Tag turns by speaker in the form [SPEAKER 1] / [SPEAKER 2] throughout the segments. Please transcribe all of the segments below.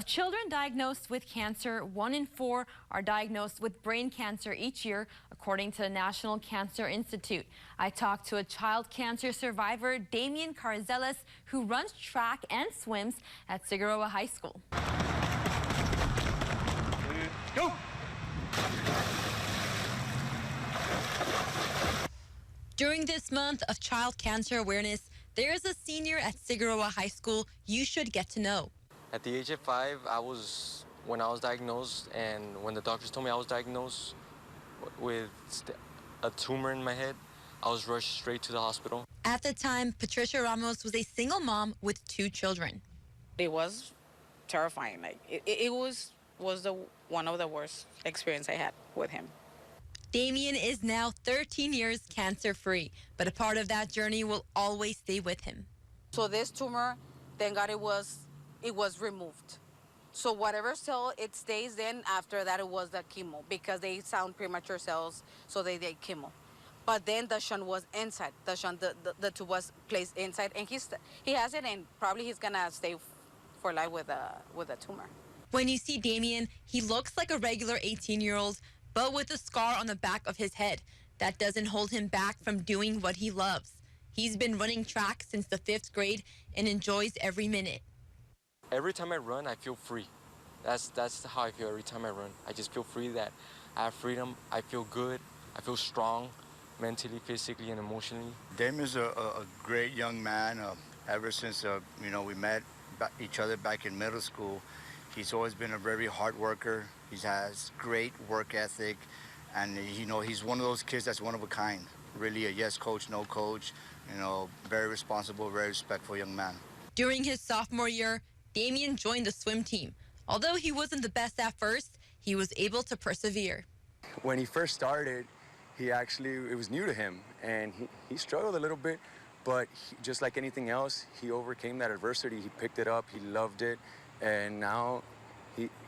[SPEAKER 1] Of children diagnosed with cancer, 1 in 4 are diagnosed with brain cancer each year, according to the National Cancer Institute. I talked to a child cancer survivor, Damian Carrizales, who runs track and swims at Figueroa High School.
[SPEAKER 2] Go!
[SPEAKER 1] During this month of child cancer awareness, there's a senior at Figueroa High School you should get to know.
[SPEAKER 3] At the age of 5, when I was diagnosed, and when the doctors told me I was diagnosed with a tumor in my head, I was rushed straight to the hospital.
[SPEAKER 1] At the time, Patricia Ramos was a single mom with 2 children.
[SPEAKER 4] It was terrifying. It was one of the worst experiences I had with him.
[SPEAKER 1] Damian is now 13 years cancer-free, but a part of that journey will always stay with him.
[SPEAKER 4] So this tumor, thank God it was removed. So whatever cell it stays, then after that it was the chemo, because they sound premature cells, so they did chemo. But then the shunt was inside. The shunt, the tube was placed inside, and he has it, and probably he's gonna stay for life with a tumor.
[SPEAKER 1] When you see Damian, he looks like a regular 18-year-old, but with a scar on the back of his head. That doesn't hold him back from doing what he loves. He's been running track since the 5th grade and enjoys every minute.
[SPEAKER 3] Every time I run, I feel free. That's how I feel every time I run. I just feel free, that I have freedom. I feel good. I feel strong, mentally, physically, and emotionally.
[SPEAKER 2] Damian's a great young man. Ever since we met each other back in middle school, he's always been a very hard worker. He has great work ethic, and he's one of those kids that's one of a kind. Really a yes coach, no coach. Very responsible, very respectful young man.
[SPEAKER 1] During his sophomore year, Damian joined the swim team. Although he wasn't the best at first, he was able to persevere.
[SPEAKER 5] When he first started, it was new to him, and he struggled a little bit, but just like anything else, he overcame that adversity. He picked it up, he loved it, and now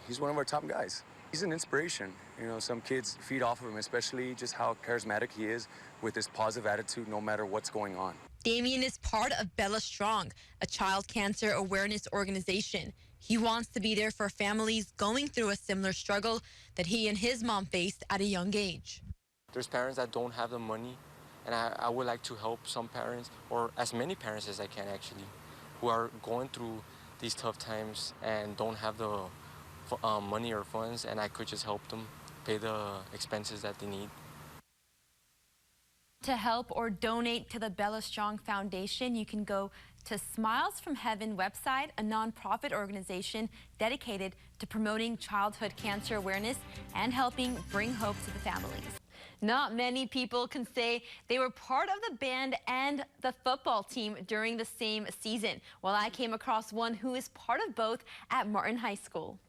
[SPEAKER 5] he's one of our top guys. He's an inspiration. Some kids feed off of him, especially just how charismatic he is with his positive attitude no matter what's going on.
[SPEAKER 1] Damian is part of Bella Strong, a child cancer awareness organization. He wants to be there for families going through a similar struggle that he and his mom faced at a young age.
[SPEAKER 3] There's parents that don't have the money, and I would like to help some parents, or as many parents as I can actually, who are going through these tough times and don't have the money or funds, and I could just help them pay the expenses that they need. To help or donate to the Bella Strong Foundation, you can go to Smiles from Heaven website, a nonprofit organization dedicated to promoting childhood cancer awareness and helping bring hope to the families. Not many people can say they were part of the band and the football team during the same season. Well, I came across one who is part of both at Martin High School.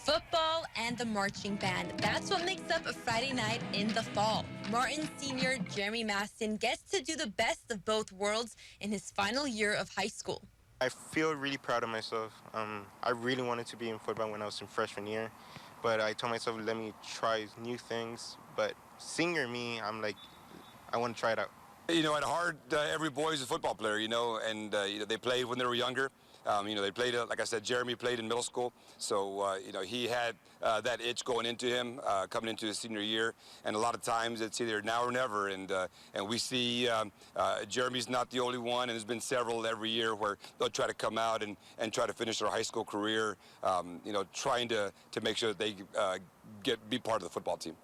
[SPEAKER 3] Football and the marching band. That's what makes up a Friday night in the fall. Martin senior Jeremy Maston gets to do the best of both worlds in his final year of high school.
[SPEAKER 6] I feel really proud of myself. I really wanted to be in football when I was in freshman year, but I told myself, let me try new things. But senior me, I'm like, I want to try it out.
[SPEAKER 7] At heart, every boy is a football player, and they played when they were younger. They played, like I said, Jeremy played in middle school, so, he had that itch going into him, coming into his senior year, and a lot of times it's either now or never, and we see Jeremy's not the only one, and there's been several every year where they'll try to come out and try to finish their high school career, trying to make sure that they be part of the football team.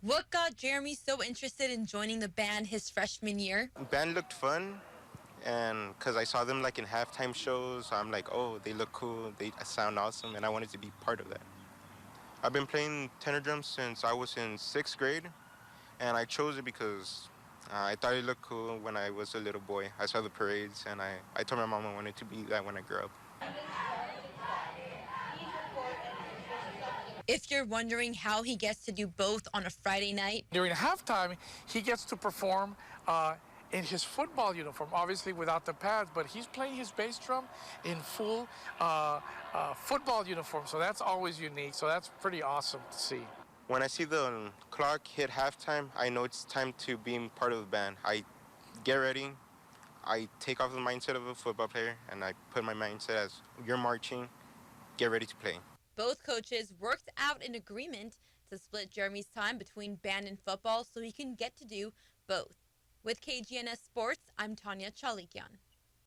[SPEAKER 1] What got Jeremy so interested in joining the band his freshman year?
[SPEAKER 6] Band looked fun, and because I saw them in halftime shows, I'm like, oh, they look cool, they sound awesome, and I wanted to be part of that. I've been playing tenor drums since I was in 6th grade, and I chose it because I thought it looked cool when I was a little boy. I saw the parades, and I told my mom I wanted to be that when I grew up.
[SPEAKER 1] If you're wondering how he gets to do both on a Friday night,
[SPEAKER 8] during halftime, he gets to perform in his football uniform, obviously without the pads, but he's playing his bass drum in full football uniform. So that's always unique. So that's pretty awesome to see.
[SPEAKER 6] When I see the clock hit halftime, I know it's time to be part of the band. I get ready. I take off the mindset of a football player, and I put my mindset as you're marching, get ready to play.
[SPEAKER 3] Both coaches worked out an agreement to split Jeremy's time between band and football so he can get to do both. With KGNS Sports, I'm Tania Chalikian.